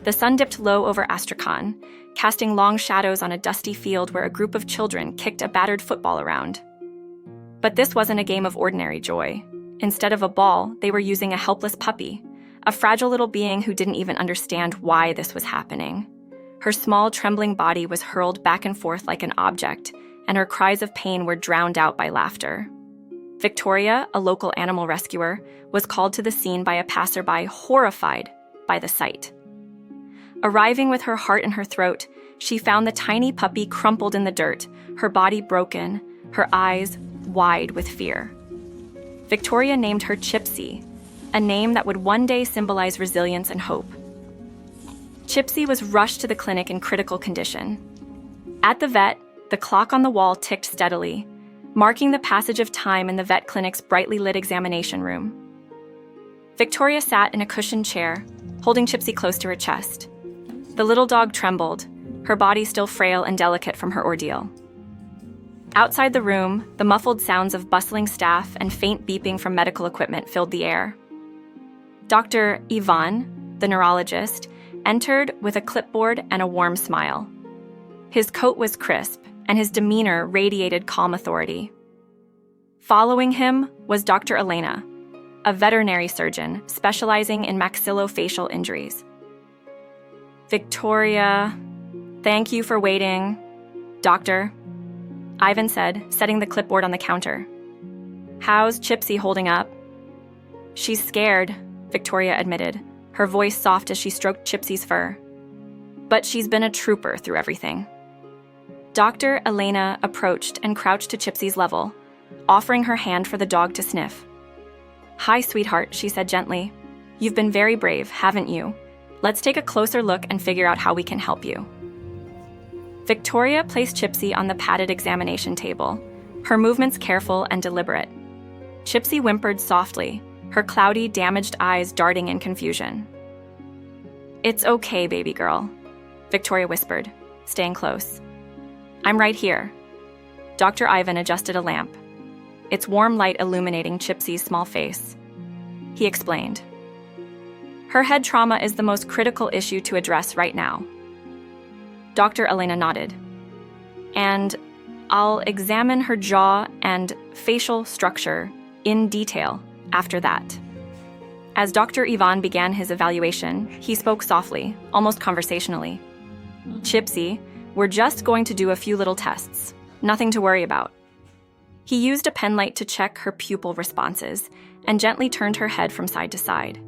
The sun dipped low over Astrakhan, casting long shadows on a dusty field where a group of children kicked a battered football around. But this wasn't a game of ordinary joy. Instead of a ball, they were using a helpless puppy, a fragile little being who didn't even understand why this was happening. Her small, trembling body was hurled back and forth like an object, and her cries of pain were drowned out by laughter. Victorya, a local animal rescuer, was called to the scene by a passerby horrified by the sight. Arriving with her heart in her throat, she found the tiny puppy crumpled in the dirt, her body broken, her eyes wide with fear. Victorya named her Chipsi, a name that would one day symbolize resilience and hope. Chipsi was rushed to the clinic in critical condition. At the vet, the clock on the wall ticked steadily, marking the passage of time in the vet clinic's brightly lit examination room. Victorya sat in a cushioned chair, holding Chipsi close to her chest. The little dog trembled, her body still frail and delicate from her ordeal. Outside the room, the muffled sounds of bustling staff and faint beeping from medical equipment filled the air. Dr. Ivan, the neurologist, entered with a clipboard and a warm smile. His coat was crisp, and his demeanor radiated calm authority. Following him was Dr. Elena, a veterinary surgeon specializing in maxillofacial injuries. "Victorya, thank you for waiting, doctor," Ivan said, setting the clipboard on the counter. "How's Chipsi holding up?" "She's scared," Victorya admitted, her voice soft as she stroked Chipsi's fur. "But she's been a trooper through everything." Dr. Elena approached and crouched to Chipsi's level, offering her hand for the dog to sniff. "Hi, sweetheart," she said gently. "You've been very brave, haven't you? Let's take a closer look and figure out how we can help you." Victorya placed Chipsi on the padded examination table, her movements careful and deliberate. Chipsi whimpered softly, her cloudy, damaged eyes darting in confusion. "It's okay, baby girl," Victorya whispered, staying close. "I'm right here." Dr. Ivan adjusted a lamp, its warm light illuminating Chipsi's small face. He explained. "Her head trauma is the most critical issue to address right now." Dr. Elena nodded. "And I'll examine her jaw and facial structure in detail after that." As Dr. Ivan began his evaluation, he spoke softly, almost conversationally. "Chipsi, we're just going to do a few little tests. Nothing to worry about." He used a pen light to check her pupil responses and gently turned her head from side to side.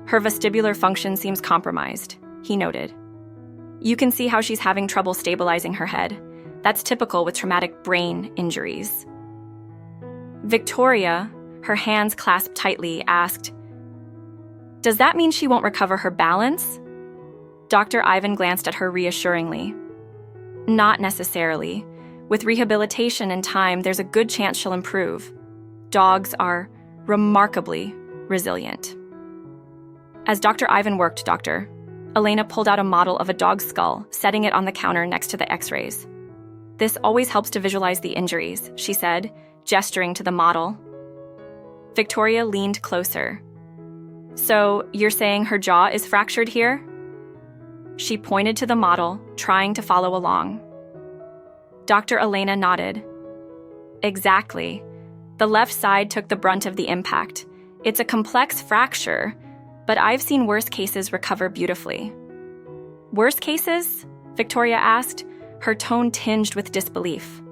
"Her vestibular function seems compromised," he noted. "You can see how she's having trouble stabilizing her head. That's typical with traumatic brain injuries." Victorya, her hands clasped tightly, asked, "Does that mean she won't recover her balance?" Dr. Ivan glanced at her reassuringly. "Not necessarily. With rehabilitation and time, there's a good chance she'll improve. Dogs are remarkably resilient." As Dr. Ivan worked, Elena pulled out a model of a dog's skull, setting it on the counter next to the x-rays. "This always helps to visualize the injuries," she said, gesturing to the model. Victorya leaned closer. "So, you're saying her jaw is fractured here?" She pointed to the model, trying to follow along. Dr. Elena nodded. "Exactly. The left side took the brunt of the impact. It's a complex fracture, but I've seen worse cases recover beautifully." "Worse cases?" Victorya asked, her tone tinged with disbelief.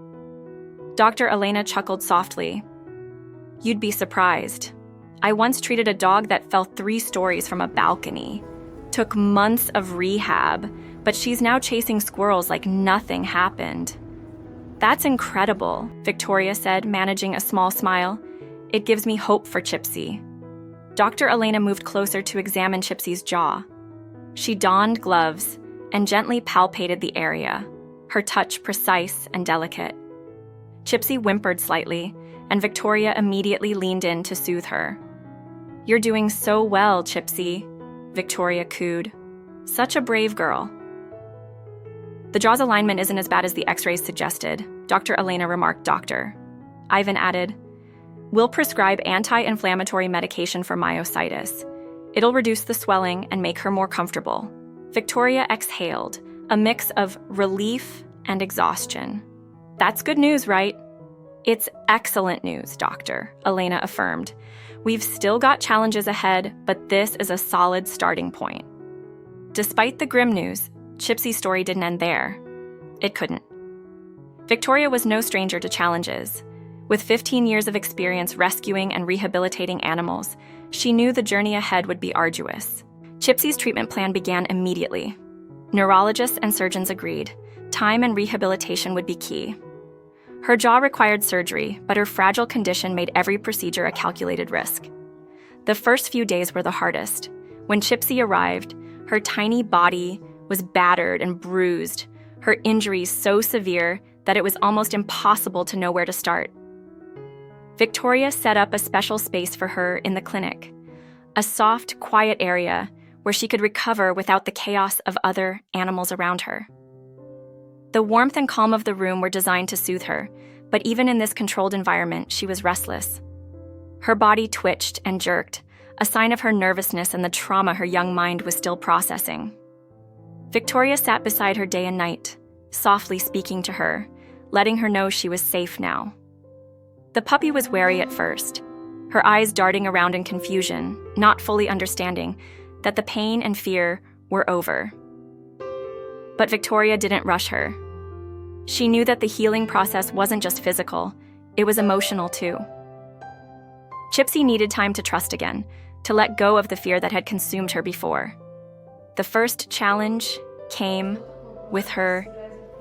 Dr. Elena chuckled softly. "You'd be surprised. I once treated a dog that fell 3 stories from a balcony. Took months of rehab, but she's now chasing squirrels like nothing happened." "That's incredible," Victorya said, managing a small smile. "It gives me hope for Chipsi." Dr. Elena moved closer to examine Chipsi's jaw. She donned gloves and gently palpated the area, her touch precise and delicate. Chipsi whimpered slightly, and Victorya immediately leaned in to soothe her. "You're doing so well, Chipsi," Victorya cooed. "Such a brave girl." "The jaw's alignment isn't as bad as the x-rays suggested," Dr. Elena remarked. Dr. Ivan added, "We'll prescribe anti-inflammatory medication for myositis. It'll reduce the swelling and make her more comfortable. Victorya exhaled, a mix of relief and exhaustion. That's good news, right? It's excellent news, doctor, Elena affirmed. We've still got challenges ahead, but this is a solid starting point. Despite the grim news, Chipsy's story didn't end there. It couldn't. Victorya was no stranger to challenges. With 15 years of experience rescuing and rehabilitating animals, she knew the journey ahead would be arduous. Chipsy's treatment plan began immediately. Neurologists and surgeons agreed. Time and rehabilitation would be key. Her jaw required surgery, but her fragile condition made every procedure a calculated risk. The first few days were the hardest. When Chipsi arrived, her tiny body was battered and bruised, her injuries so severe that it was almost impossible to know where to start. Victorya set up a special space for her in the clinic, a soft, quiet area where she could recover without the chaos of other animals around her. The warmth and calm of the room were designed to soothe her, but even in this controlled environment, she was restless. Her body twitched and jerked, a sign of her nervousness and the trauma her young mind was still processing. Victorya sat beside her day and night, softly speaking to her, letting her know she was safe now. The puppy was wary at first, her eyes darting around in confusion, not fully understanding that the pain and fear were over. But Victorya didn't rush her. She knew that the healing process wasn't just physical, it was emotional too. Chipsi needed time to trust again, to let go of the fear that had consumed her before. The first challenge came with her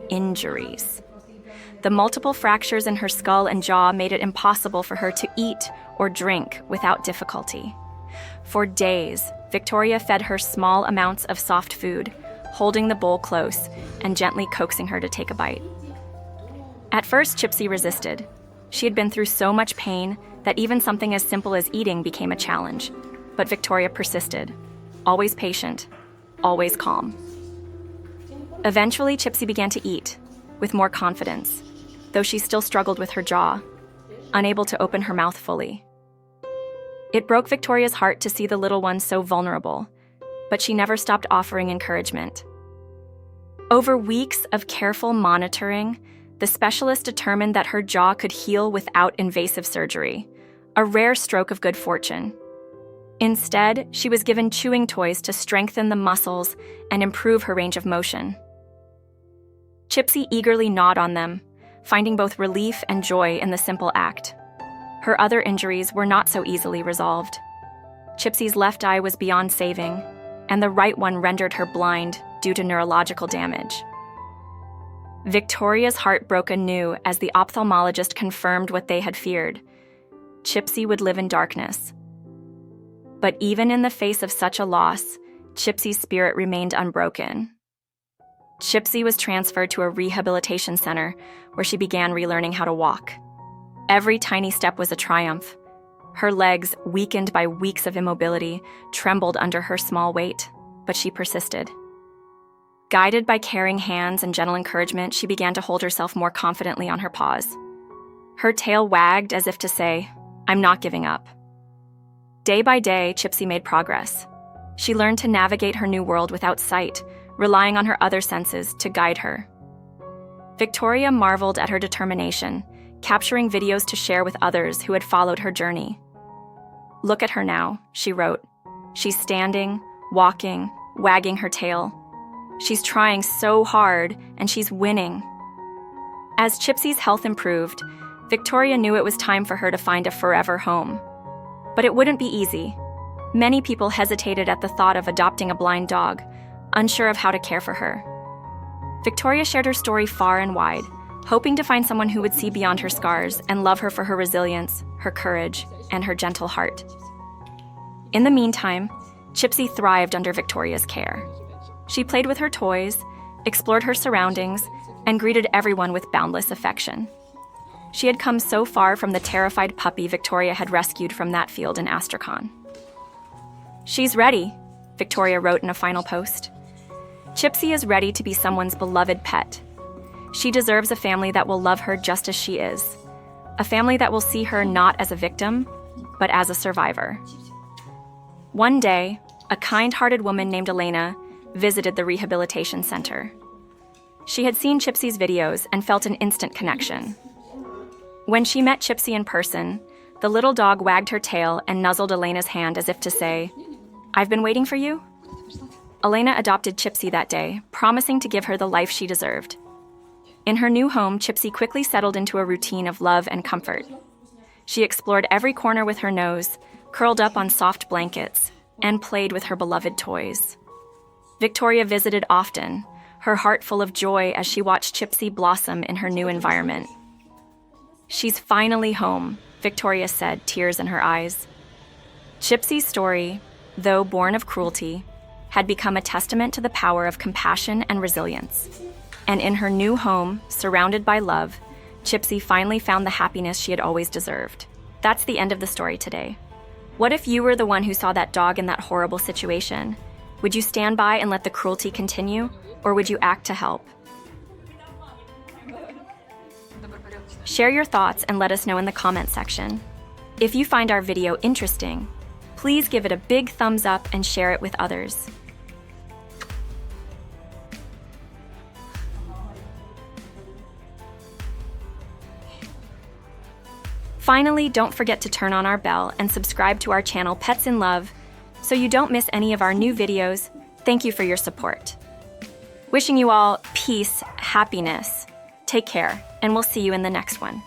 injuries. The multiple fractures in her skull and jaw made it impossible for her to eat or drink without difficulty. For days, Victorya fed her small amounts of soft food, holding the bowl close and gently coaxing her to take a bite. At first, Chipsi resisted. She had been through so much pain that even something as simple as eating became a challenge. But Victorya persisted, always patient, always calm. Eventually, Chipsi began to eat, with more confidence, though she still struggled with her jaw, unable to open her mouth fully. It broke Victoria's heart to see the little one so vulnerable, but she never stopped offering encouragement. Over weeks of careful monitoring, the specialist determined that her jaw could heal without invasive surgery, a rare stroke of good fortune. Instead, she was given chewing toys to strengthen the muscles and improve her range of motion. Chipsi eagerly gnawed on them, finding both relief and joy in the simple act. Her other injuries were not so easily resolved. Chipsi's left eye was beyond saving, and the right one rendered her blind due to neurological damage. Victoria's heart broke anew as the ophthalmologist confirmed what they had feared. Chipsi would live in darkness. But even in the face of such a loss, Chipsi's spirit remained unbroken. Chipsi was transferred to a rehabilitation center where she began relearning how to walk. Every tiny step was a triumph. Her legs, weakened by weeks of immobility, trembled under her small weight, but she persisted. Guided by caring hands and gentle encouragement, she began to hold herself more confidently on her paws. Her tail wagged as if to say, "I'm not giving up." Day by day, Chipsi made progress. She learned to navigate her new world without sight, relying on her other senses to guide her. Victorya marveled at her determination, capturing videos to share with others who had followed her journey. "Look at her now," she wrote. "She's standing, walking, wagging her tail. She's trying so hard, and she's winning." As Chipsi's health improved, Victorya knew it was time for her to find a forever home. But it wouldn't be easy. Many people hesitated at the thought of adopting a blind dog, unsure of how to care for her. Victorya shared her story far and wide, hoping to find someone who would see beyond her scars and love her for her resilience, her courage, and her gentle heart. In the meantime, Chipsi thrived under Victoria's care. She played with her toys, explored her surroundings, and greeted everyone with boundless affection. She had come so far from the terrified puppy Victorya had rescued from that field in Astrakhan. "She's ready," Victorya wrote in a final post. "Chipsi is ready to be someone's beloved pet. She deserves a family that will love her just as she is, a family that will see her not as a victim, but as a survivor." One day, a kind-hearted woman named Elena visited the rehabilitation center. She had seen Chipsi's videos and felt an instant connection. When she met Chipsi in person, the little dog wagged her tail and nuzzled Elena's hand as if to say, "I've been waiting for you." Elena adopted Chipsi that day, promising to give her the life she deserved. In her new home, Chipsi quickly settled into a routine of love and comfort. She explored every corner with her nose, curled up on soft blankets, and played with her beloved toys. Victorya visited often, her heart full of joy as she watched Chipsi blossom in her new environment. "She's finally home," Victorya said, tears in her eyes. Chipsi's story, though born of cruelty, had become a testament to the power of compassion and resilience. And in her new home, surrounded by love, Chipsi finally found the happiness she had always deserved. That's the end of the story today. What if you were the one who saw that dog in that horrible situation? Would you stand by and let the cruelty continue, or would you act to help? Share your thoughts and let us know in the comment section. If you find our video interesting, please give it a big thumbs up and share it with others. Finally, don't forget to turn on our bell and subscribe to our channel Pets in Love so you don't miss any of our new videos. Thank you for your support. Wishing you all peace, happiness. Take care, and we'll see you in the next one.